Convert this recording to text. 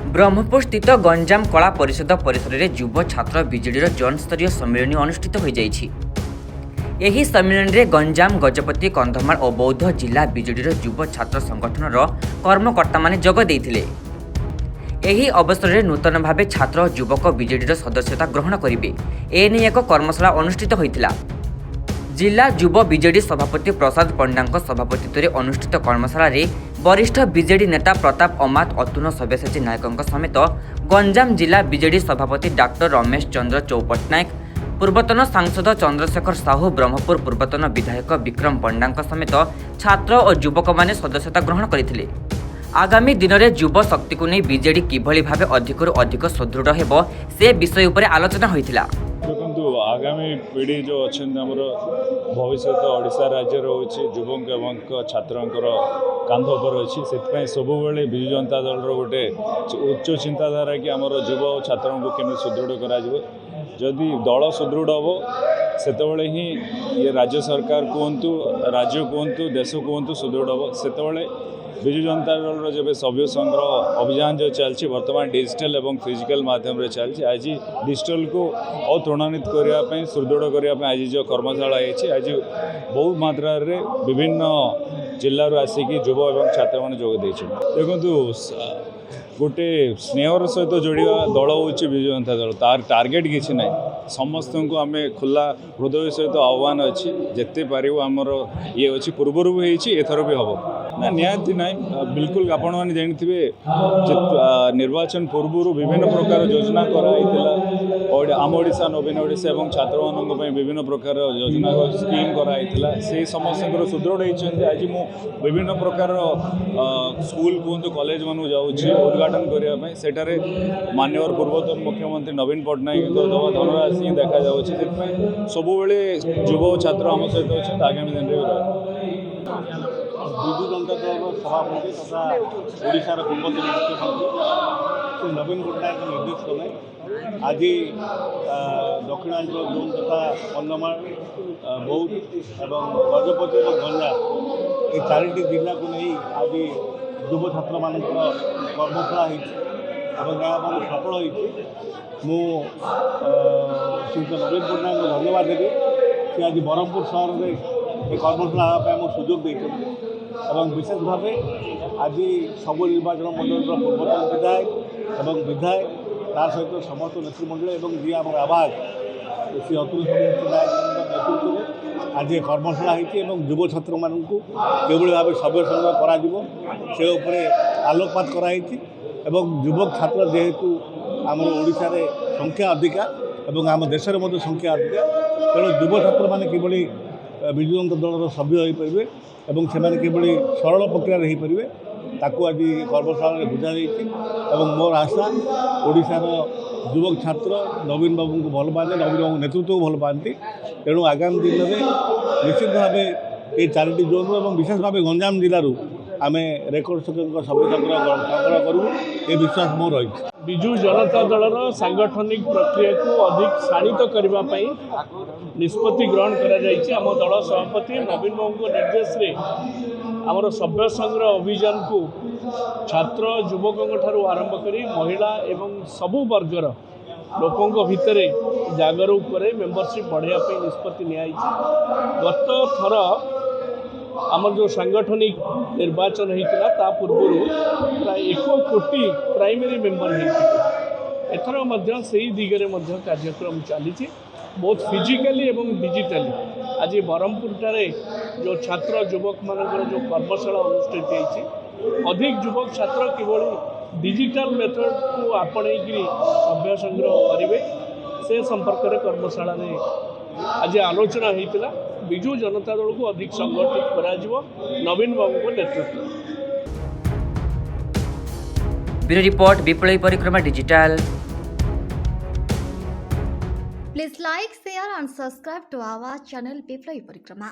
ब्रह्मपुर स्थित गंजाम कला परिषद परिसर में युव छात्र विजेडीर जन स्तरीय सम्मेलन अनुष्ठित हो जाइछि। एही सम्मेलन में गंजाम गजपति कंधमाल और बौद्ध जिला विजेडीर युव छात्र संगठनर कर्मकर्ता माने जोग देइथिले। एही अवसर में नूतन भावे छात्र और युवक विजेडीर सदस्यता ग्रहण करेंगे एने एक कर्मशाला अनुष्ठित होइथिला। जिला युव विजेडी सभापति प्रसाद पंडा सभापतित्व में अनुष्ठित कर्मशाला रे वरिष्ठ विजेडी नेता प्रताप अमात, अतुल सब्यसाची नायकों समेत गंजाम जिला विजेडी सभापति डॉक्टर रमेश चंद्र चौपटनायक, पूर्वतन सांसद चंद्रशेखर साहू, ब्रह्मपुर पूर्वतन विधायक विक्रम पंडा समेत छात्र और युवक माने सदस्यता ग्रहण करथिले। आगामी दिन में युव शक्ति को नहीं विजेडी किभली भावे अधिकरू अधिक सुदृढ़ हेबो से विषय उपर आलोचना होइथिला। देखो आगामी पीढ़ी जो अच्छा भविष्य ओडिशा राज्य रोचे युवक एवं छात्रंकर कांध पर अच्छी से सब विजु जनता दल गोटे उच्च चिंताधारा कि आमर युव और छात्र को केमी सुदृढ़ करी दल सुदृढ़ हम से ही ये राज्य सरकार कहतु राज्य कहतु देश कहतु सुदृढ़ हम से विजु जनता दल जब सभ्य संग्रह अभियान जो चलती बर्तमान डिजिटल एवं फिजिकल माध्यम चलती आज डिजिटल को और त्वरान्वित करने सुदृढ़ करने आज जो कर्मशाला है आज बहुत मात्रा रे विभिन्न जिलूर आसिक युव एवं छात्र मैंने जोग देखु गोटे स्नेहर सहित जोड़ा दल हूँ विजु जनता दल तार टार्गेट किसी ना समस्त को आम खुला हृदय सहित आह्वान अच्छी जिते पार आमर ये अच्छी पूर्वर भी एथर भी हम ना निहाती ना बिल्कुल आपण मैंने जानते निर्वाचन पूर्व विभिन्न प्रकार योजना कराई आम ओडिशा नवीन ओडिशा और छात्र मानी विभिन्न प्रकार योजना स्कीम कराई से समस्त सुदृढ़ होती आज मु विभिन्न प्रकार स्कूल कहतु कॉलेज मान जाऊँगी उद्घाटन करने सेठारे माननीय पूर्वतन मुख्यमंत्री नवीन पट्टनायक दवा धनराशि देखा जाऊँगी सब युव छात्र आम सहित अच्छे आगामी दिन में विजु जनता दल सभापति तथा ओडिशार पूर्वतन मुख्यमंत्री श्री नवीन पट्टनायक निर्देश क्रमे आज दक्षिणांचल जोन तथा कंधमाल बौद्ध एवं गजपति और गंजाम ये चारोटी जिला को नहीं आज युव छात्र मान कर्मशाला होती सफल होती श्रीयुक्त नवीन पट्टनायक को धन्यवाद देवी सी आज ब्रह्मपुर सहर में ये कर्मशाला सुजोग देते विशेष भाव आज सब निर्वाचन मंडल पूर्वतन विधायक एवं विधायक तार सहित समस्त नेतृमंडल और जी आम आवाज श्री अतुल सब्यसाची नायक नेतृत्व में आज कर्मशाला होती युव छात्र मानू किभली भाव सभ्य संग्रह कर आलोकपात कराई युवक छात्र जेहेतु आम ओडिशा रे संख्या अधिका और आम देश में संख्या अधिका तेणु युव छात्र मैंने किभली विजु जनता दल सभ्य हो पारे और से किभली सरल प्रक्रिया हो पारे ताकू आज कर्मशाला बुझा मोर आशा ओडिशार युवक छात्र नवीन बाबू को भल पाते नवीन बाबू नेतृत्व को भल पाती तेणु आगामी दिन में निश्चित भाव ये चारोटी जोन और विशेष भाव गंजाम जिलूर आम रेकर्ड संख्यक सभ्य संग्रह करूँ ये विश्वास मोर रही। विजु जनता दलर सांगठनिक प्रक्रिया को अधिक शाणित करने निष्पत्ति ग्रहण करा दल सभापति नवीन बाबू निर्देश रे आमर सभ्य संग्रह अभियान को छात्र युवकों आरंभ कर महिला एवं सबु वर्गर लोकों भितर जागरूक मेंबरशिप बढ़ाई निष्पत्ति नियाई। गत थर आमर जो सांगठनिक निर्वाचन होता पूर्व प्राय 1 कोटी प्राइमरी मेंबर होते एथर से दिगरे कार्यक्रम चली बहुत फिजिकली एवं डिजिटली आज ब्रह्मपुर ठारे जो छात्र युवक मानकर जो कर्मशाला अनुष्ठित होती अधिक युवक छात्र किभली डिजिटल मेथड को आपणेकरी सभ्य संग्रह करेंगे से संपर्क में कर्मशाला आज आलोचना होता विजु जनता दल को अधिक संगठित करा नवीन बाबू को नेतृत्व। ब्यूरो रिपोर्ट विप्लवी परिक्रमा digital. Please like, share and subscribe to our channel Biploi Parikrama.